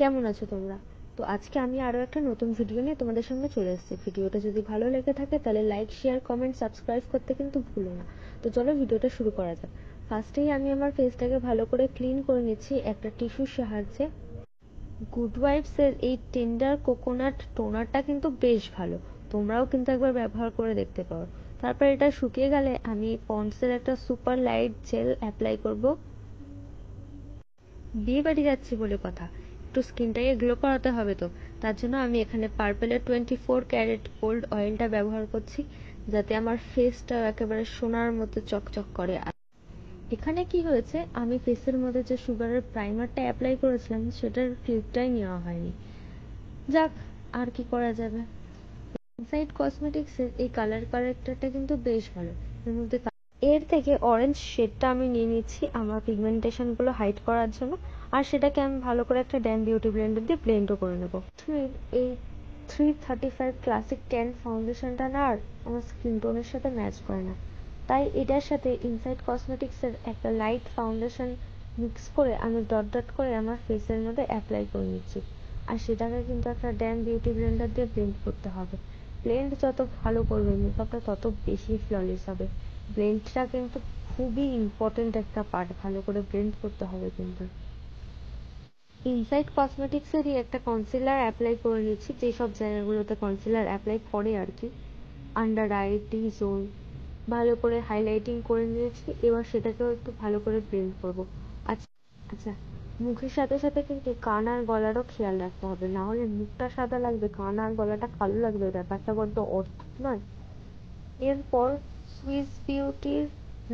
কেমন আছো তোমরা? তো আজকে আমি আরো একটা নতুন ভিডিও নিয়ে তোমাদের সামনে চলে এসেছি। ভিডিওটা যদি ভালো লেগে থাকে তাহলে লাইক, শেয়ার, কমেন্ট, সাবস্ক্রাইব করতে কিন্তু ভুলো না। তো চলো ভিডিওটা শুরু করা যাক। ফার্স্টেই আমি আমার ফেসটাকে ভালো করে ক্লিন করে নিচ্ছি একটা টিস্যুর সাহায্যে। গুড ওয়াইবস এর এই টেন্ডার কোকোনাট টোনারটা কিন্তু বেশ ভালো, তোমরাও কিন্তু একবার ব্যবহার করে দেখতে পারো। তারপর এটা শুকিয়ে গেলে আমি পন্ডসের একটা সুপার লাইট জেল অ্যাপ্লাই করব। বিয়ে বাড়ি যাচ্ছি বলে কথা, একটু স্কিনটাকে গ্লো করাতে হবে, তো তার জন্য আমি এখানে পার্পেলের 24 ক্যারেট গোল্ড অয়েলটা ব্যবহার করছি, যাতে আমার ফেসটা একেবারে সোনার মতো চকচক করে। এখানে কি হয়েছে, আমি ফেসের মধ্যে যে সুগারের প্রাইমারটা অ্যাপ্লাই করেছিলাম সেটার ক্লিপটাই নেওয়া হয়নি। যাক, আর কি করা যাবে। ইনসাইড কসমেটিক্সের এই কালার কারেক্টারটা কিন্তু বেশ ভালো। এর মধ্যে এর থেকে অরেঞ্জ শেডটা আমি নিয়ে নিচ্ছি আমার পিগমেন্টেশনগুলো হাইড করার জন্য, আর সেটাকে আমি ভালো করে একটা ড্যাম বিউটি ব্লেন্ডার দিয়ে ব্লেন্ডও করে নেবো। এই 335 ক্লাসিক 10 ফাউন্ডেশনটা না আর আমার স্কিন টোনের সাথে ম্যাচ করে না, তাই এটার সাথে ইনসাইড কসমেটিক্সের একটা লাইট ফাউন্ডেশন মিক্স করে আমি ডট ডট করে আমার ফেসের মধ্যে অ্যাপ্লাই করে নিচ্ছি। আর সেটাকে কিন্তু একটা ড্যাম বিউটি ব্লেন্ডার দিয়ে ব্লেন্ড করতে হবে। ব্লেন্ড যত ভালো করবে মেকআপটা তত বেশি ফ্ললেস হবে। ব্লেন্ডটা কিন্তু খুবই ইম্পর্টেন্ট একটা পার্ট, ভালো করে ব্লেন্ড করতে হবে কিন্তু। ইনসাইড কসমেটিক্সেরই একটা কনসিলার অ্যাপ্লাই করে নিচ্ছি, যেসব জায়গাগুলোতে কনসিলার অ্যাপ্লাই করে আর কি। আন্ডার আই, টি জোন ভালো করে হাইলাইটিং করে নিয়েছি, এবার সেটাকেও একটু ভালো করে ব্লেন্ড করবো। আচ্ছা আচ্ছা, মুখের সাথে সাথে কিন্তু কান আর গলারও খেয়াল রাখতে হবে, না হলে মুখটা সাদা লাগবে, কান আর গলাটা কালো লাগবে, ব্যাপারটা বড্ড অদ্ভুত নয়? এরপর সুইস বিউটির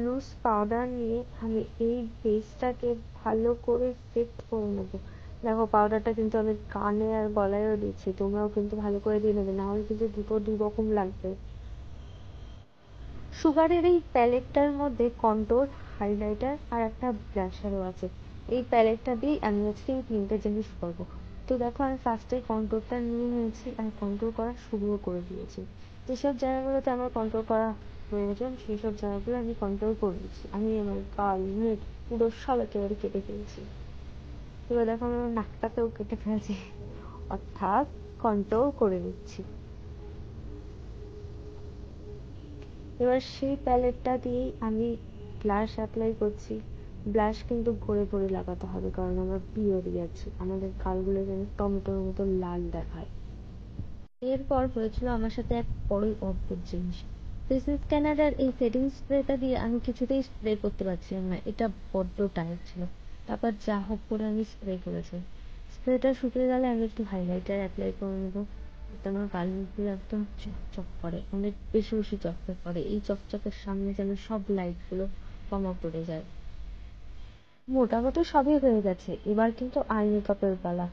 লুজ পাউডার নিয়ে আমি এই বেসটাকে ভালো করে সেট করে নেবো। দেখো পাউডারটা কিন্তু আমি কানে আর গলায়ও দিচ্ছি, তোমরাও কিন্তু ভালো করে দিয়ে নেবে, না হলে কিন্তু দুটো দু রকম লাগবে। সুগারের এই প্যালেটটার মধ্যে কন্ট্রোর, হাইলাইটার আর একটা ব্লাশারও আছে। এই প্যালেটটা দিয়েই আমি আজকে এই তিনটে জিনিস করবো। তো দেখো আমি ফার্স্টে কন্ট্রোরটা নিয়ে নিয়েছি আর কন্ট্রোল করা শুরুও করে দিয়েছি। যেসব জায়গাগুলোতে আমার কন্ট্রোল করা প্রয়োজন সেই সব জায়গাগুলো আমি কন্ট্রোল করে দিচ্ছি। আমি আমার গাল, মুখ পুরো সব একেবারে কেটে ফেলছি। এবার দেখো আমি আমার নাকটাকেও কেটে ফেলছি, অর্থাৎ কন্ট্রোল করে দিচ্ছি। এবার সেই প্যালেটটা দিয়েই আমি ব্লাশ অ্যাপ্লাই করছি। ব্লাশ কিন্তু ভরে ভরে লাগাতে হবে, কারণ আমরা বিয়ে যাচ্ছি, আমাদের গালগুলো যেন টমেটোর মতো লাল দেখায়। এরপর হয়েছিল আমার সাথে এক বড়ই অদ্ভুত জিনিস। ফেসেস ক্যানাডার এই সেটিং স্প্রেটা দিয়ে আমি কিছুতেই স্প্রে করতে পারছিলাম না, এটা বড্ড টায়ার ছিল। তারপর যা হোক করে আমি স্প্রে করেছি। স্প্রেটা শুকিয়ে গেলে আমি একটু হাইলাইটার অ্যাপ্লাই করে নেবো, আমার গাল মুখগুলো একদম চকচক করে, অনেক বেশি বেশি চকচক করে। এই চকচকের সামনে যেন সব লাইটগুলো কমা পড়ে যায়। মোটামুটি সবই হয়ে গেছে, এবার কিন্তু আই মেকআপের পালা।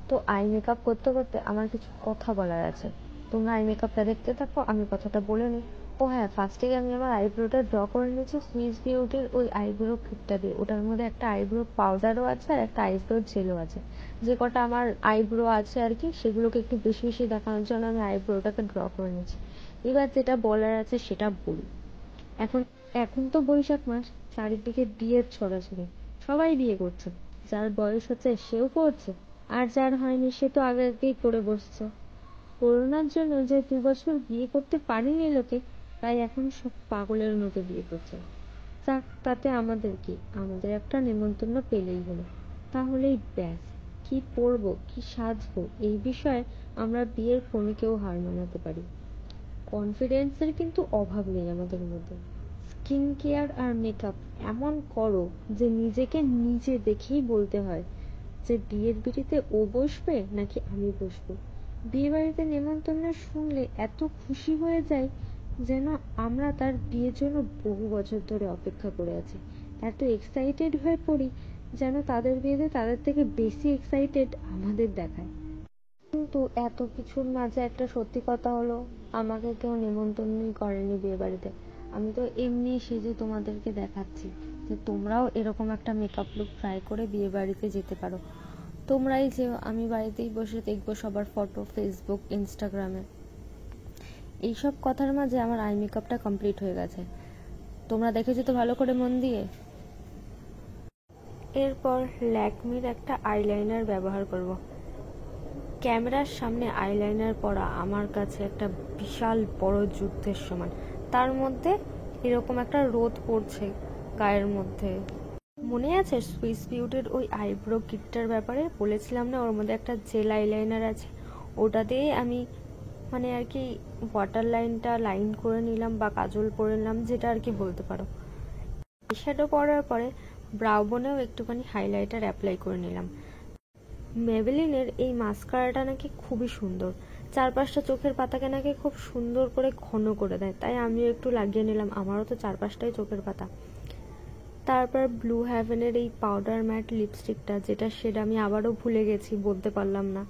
তো আই মেকআপ করতে করতে আমার কিছু কথা বলার আছে, তোমরা আই মেকআপটা দেখতে থাকো, আমি কথাটা বলে নিই। ও হ্যাঁ, ফার্স্টেই আমি আমার আইব্রোটা ড্র করে নিয়েছি সুইস বিউটির ওই আইব্রো কিটটা দিয়ে। ওটার মধ্যে একটা আইব্রো পাউডারও আছে আর একটা আইব্রো জেলও আছে। যে কটা আমার আইব্রো আছে আর কি, সেগুলোকে একটু বেশি বেশি দেখানোর জন্য আমি আইব্রোটাকে ড্র করে নিয়েছি। এবার যেটা বলার আছে সেটা বলি। এখন এখন তো বৈশাখ মাস, চারিদিকে বিয়ের ছড়াছড়ি, সবাই বিয়ে করছে। যার বয়স হচ্ছে সেও করছে, আর যার হয়নি সে তো আগে আগেই করে বসছে। করোনার জন্য যে 2 বছর বিয়ে করতে পারেনি লোকে, তাই এখন সব পাগলের মতো বিয়ে করছে। যাক, তাতে আমাদের কি, আমাদের একটা নেমন্তন্ন পেলেই হলো, তাহলেই ব্যাস। কি পরবো, কি সাজবো, এই বিষয়ে আমরা বিয়ের কনেকেও হার মানাতে পারি। কনফিডেন্সের কিন্তু অভাব নেই আমাদের মধ্যে। স্কিন কেয়ার আর মেকআপ এমন করো যে নিজেকে নিজে দেখেই বলতে হয় যে বিয়ের পিড়িতে ও বসবে নাকি আমি বসবো। বিয়ে বাড়িতে নেমন্তন্ন শুনলে এত খুশি হয়ে যায় যেন আমরা তার বিয়ের জন্য বহু বছর ধরে অপেক্ষা করে আছি। এত এক্সাইটেড হয়ে পড়ি যেন তাদের বিয়েতে তাদের থেকে বেশি এক্সাইটেড আমাদের দেখায়। কিন্তু এত কিছুর মাঝে একটা সত্যি কথা হলো, আমাকে কেউ নেমন্তন্নই করেনি বিয়ে বাড়িতে। আমি তো এমনি সেজে তোমাদেরকে দেখাচ্ছি যে তোমরাও এরকম একটা মেকআপ লুক ট্রাই করে বিয়ে বাড়িতে যেতে পারো। তোমরাই যেও, আমি বাড়িতেই বসে দেখবো সবার ফটো ফেসবুক, ইনস্টাগ্রামে। এইসব কথার মাঝে আমার আই মেকআপটা কমপ্লিট হয়ে গেছে, তোমরা দেখেছো তো ভালো করে মন দিয়ে। এরপর ল্যাকমির একটা আইলাইনার ব্যবহার করব। ক্যামেরার সামনে আইলাইনার পরা আমার কাছে একটা বিশাল বড় যুদ্ধের সমান। তার মধ্যে এরকম একটা রোদ পড়ছে গায়ের মধ্যে। মনে আছে সুইস বিউটির ওই আইব্রো কিটটার ব্যাপারে বলেছিলাম না, ওর মধ্যে একটা জেল আইলাইনার আছে, ওটা দিয়ে আমি মানে আর কি ওয়াটার লাইনটা লাইন করে নিলাম বা কাজল পরে নিলাম, যেটা আর কি বলতে পারো। শ্যাডো পরার পরে ব্রাউ বোনেও একটুখানি হাইলাইটার অ্যাপ্লাই করে নিলাম। মেবেলিনের এই মাস্কারাটা নাকি খুবই সুন্দর, চারপাশটা চোখের পাতাকে নাকি খুব সুন্দর করে ঘন করে দেয়, তাই আমিও একটু লাগিয়ে নিলাম, আমারও তো চারপাশটাই চোখের পাতা। তারপর ব্লু হ্যাভেনের এই পাউডার ম্যাট লিপস্টিকটা, যেটা সেটা আমি আবারও ভুলে গেছি, বলতে পারলাম না।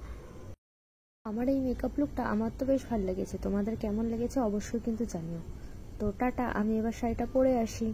আমার এই মেকআপ লুকটা আমার তো বেশ ভালো লেগেছে, তোমাদের কেমন লেগেছে অবশ্যই কিন্তু জানিও। তো টাটা, আমি এবার শাড়িটা পরে আসি।